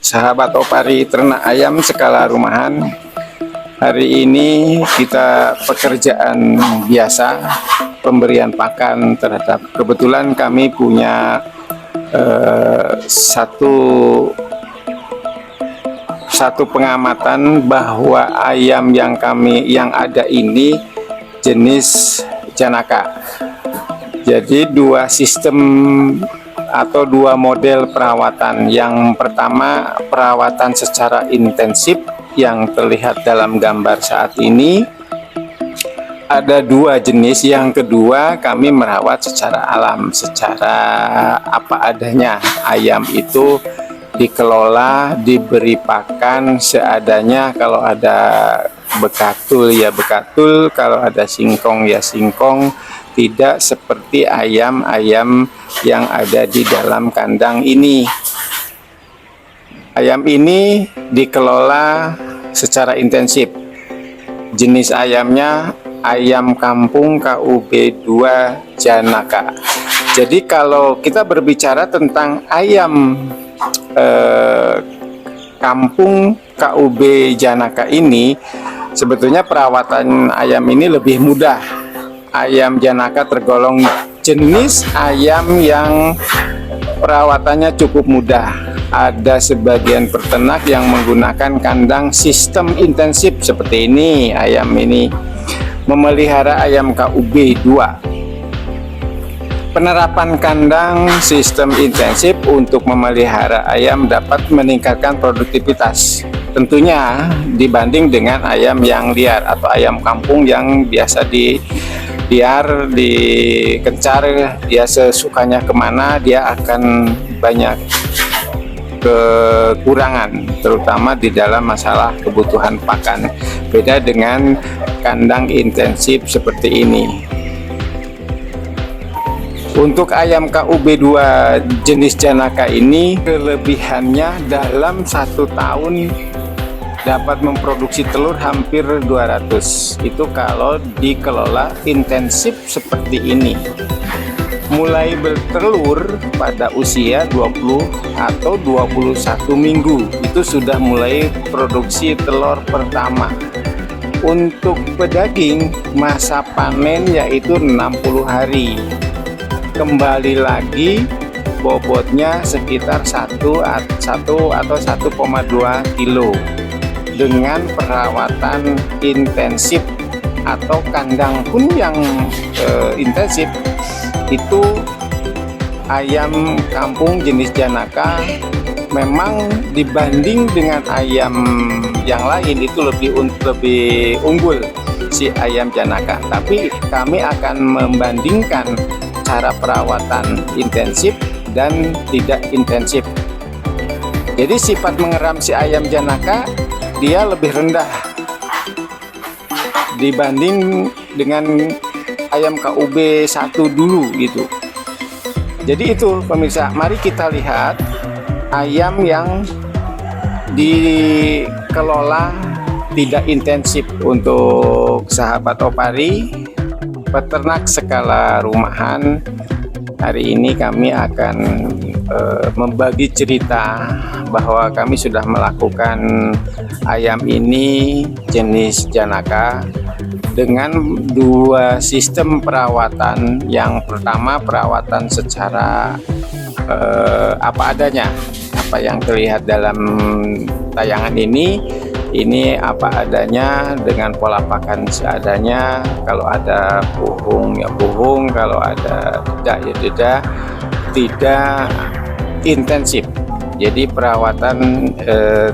sahabat opari ternak ayam skala rumahan. Hari ini kita pekerjaan biasa, pemberian pakan terhadap, kebetulan kami punya satu pengamatan bahwa ayam yang ada ini jenis janaka. Jadi dua sistem atau dua model perawatan. Yang pertama, perawatan secara intensif yang terlihat dalam gambar saat ini. Ada dua jenis. Yang kedua, kami merawat secara alam, secara apa adanya. Ayam itu dikelola, diberi pakan seadanya. Kalau ada bekatul ya bekatul, kalau ada singkong ya singkong. Tidak seperti ayam-ayam yang ada di dalam kandang ini. Ayam ini dikelola secara intensif. Jenis ayamnya ayam kampung KUB 2 Janaka. Jadi kalau kita berbicara tentang ayam kampung KUB Janaka ini, sebetulnya perawatan ayam ini lebih mudah. Ayam janaka tergolong jenis ayam yang perawatannya cukup mudah. Ada sebagian peternak yang menggunakan kandang sistem intensif seperti ini. Ayam ini memelihara ayam KUB 2. Penerapan kandang sistem intensif untuk memelihara ayam dapat meningkatkan produktivitas. Tentunya dibanding dengan ayam yang liar atau ayam kampung yang biasa dikencar, dia sesukanya kemana, dia akan banyak kekurangan, terutama di dalam masalah kebutuhan pakan. Beda dengan kandang intensif seperti ini. Untuk ayam KUB 2 jenis janaka ini, kelebihannya dalam 1 tahun dapat memproduksi telur hampir 200. Itu kalau dikelola intensif seperti ini. Mulai bertelur pada usia 20 atau 21 minggu, itu sudah mulai produksi telur pertama. Untuk pedaging, masa panen yaitu 60 hari. Kembali lagi, bobotnya sekitar 1 atau 1,2 kilo. Dengan perawatan intensif atau kandang pun yang intensif, itu ayam kampung jenis janaka memang dibanding dengan ayam yang lain itu lebih unggul si ayam janaka. Tapi kami akan membandingkan cara perawatan intensif dan tidak intensif. Jadi sifat mengeram si ayam janaka dia lebih rendah dibanding dengan ayam KUB 1 dulu gitu. Jadi itu pemirsa, mari kita lihat ayam yang dikelola tidak intensif. Untuk sahabat opari peternak skala rumahan, hari ini kami akan membagi cerita bahwa kami sudah melakukan ayam ini jenis janaka dengan dua sistem perawatan. Yang pertama, perawatan secara apa adanya, apa yang terlihat dalam tayangan ini apa adanya dengan pola pakan seadanya. Kalau ada puhung ya puhung, kalau ada dedak ya dedak, tidak intensif. Jadi perawatan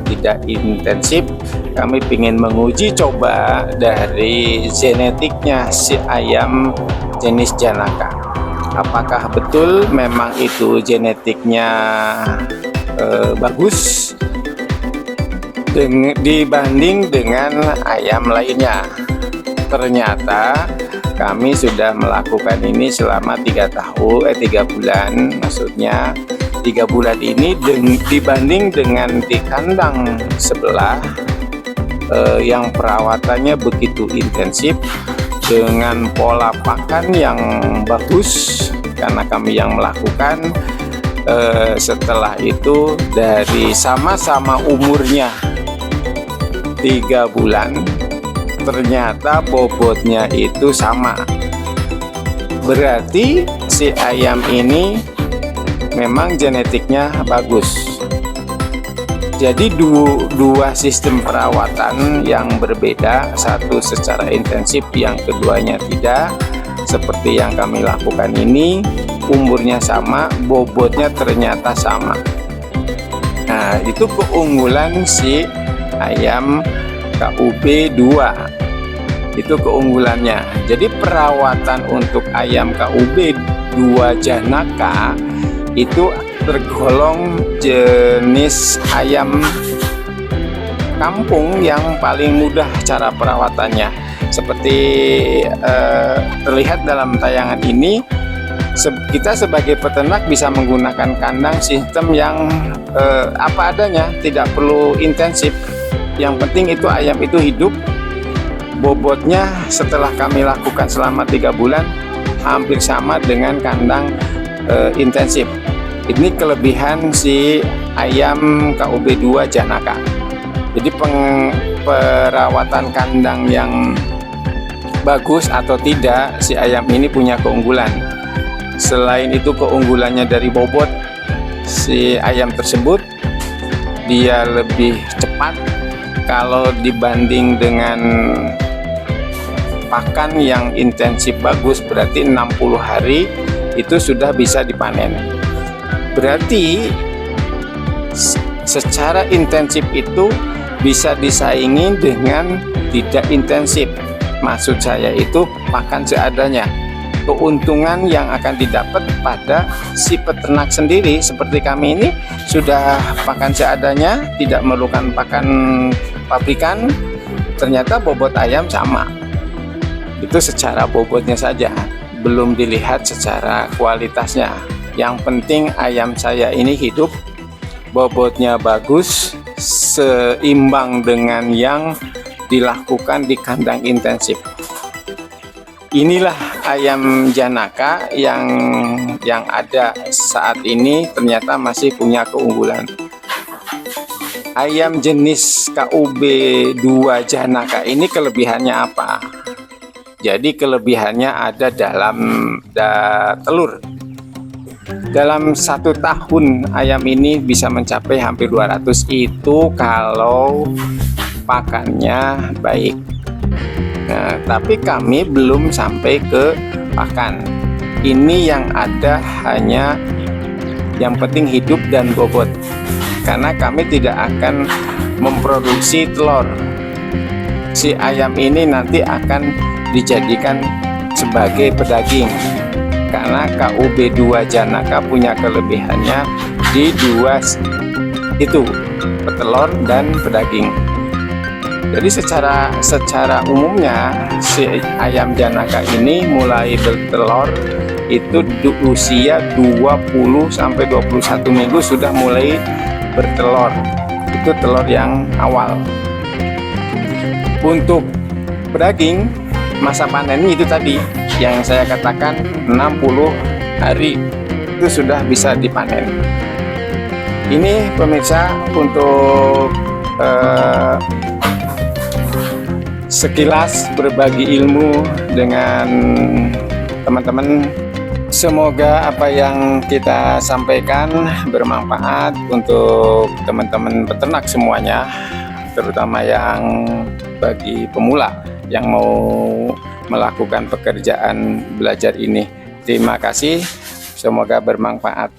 tidak intensif. Kami ingin menguji coba dari genetiknya si ayam jenis janaka. Apakah betul memang itu genetiknya bagus dibanding dengan ayam lainnya. Ternyata kami sudah melakukan ini selama 3 bulan, maksudnya 3 bulan ini dibanding dengan di kandang sebelah yang perawatannya begitu intensif dengan pola pakan yang bagus karena kami yang melakukan. Setelah itu dari sama-sama umurnya 3 bulan, ternyata bobotnya itu sama. Berarti si ayam ini memang genetiknya bagus. Jadi dua sistem perawatan yang berbeda, satu secara intensif, yang keduanya tidak. Seperti yang kami lakukan ini, umurnya sama, bobotnya ternyata sama. Nah, itu keunggulan si ayam KUB 2. Itu keunggulannya. Jadi perawatan untuk ayam KUB 2 Janaka itu tergolong jenis ayam kampung yang paling mudah cara perawatannya. Seperti terlihat dalam tayangan ini, kita sebagai peternak bisa menggunakan kandang sistem yang apa adanya, tidak perlu intensif. Yang penting itu ayam itu hidup. Bobotnya setelah kami lakukan selama 3 bulan hampir sama dengan kandang intensif. Ini kelebihan si ayam KUB 2 Janaka. Jadi perawatan kandang yang bagus atau tidak, si ayam ini punya keunggulan. Selain itu keunggulannya dari bobot, si ayam tersebut dia lebih cepat kalau dibanding dengan pakan yang intensif bagus. Berarti 60 hari itu sudah bisa dipanen. Berarti secara intensif itu bisa disaingi dengan tidak intensif. Maksud saya itu pakan seadanya. Keuntungan yang akan didapat pada si peternak sendiri, seperti kami ini sudah pakan seadanya, tidak memerlukan pakan pabrikan, ternyata bobot ayam sama. Itu secara bobotnya saja, belum dilihat secara kualitasnya. Yang penting ayam saya ini hidup, bobotnya bagus, seimbang dengan yang dilakukan di kandang intensif. Inilah ayam Janaka yang ada saat ini, ternyata masih punya keunggulan. Ayam jenis KUB 2 Janaka ini kelebihannya apa? Jadi kelebihannya ada dalam telur. Dalam 1 tahun ayam ini bisa mencapai hampir 200, itu kalau pakannya baik. Nah, tapi kami belum sampai ke pakan. Ini yang ada hanya yang penting hidup dan bobot. Karena kami tidak akan memproduksi telur. Si ayam ini nanti akan dijadikan sebagai pedaging. Karena KUB 2 Janaka punya kelebihannya di dua itu, petelur dan pedaging. Jadi secara umumnya si ayam Janaka ini mulai bertelur itu di usia 20 sampai 21 minggu sudah mulai bertelur. Itu telur yang awal. Untuk pedaging, masa panennya itu tadi yang saya katakan 60 hari itu sudah bisa dipanen. Ini pemirsa untuk sekilas berbagi ilmu dengan teman-teman. Semoga apa yang kita sampaikan bermanfaat untuk teman-teman peternak semuanya, terutama yang bagi pemula yang mau melakukan pekerjaan belajar ini. Terima kasih, semoga bermanfaat.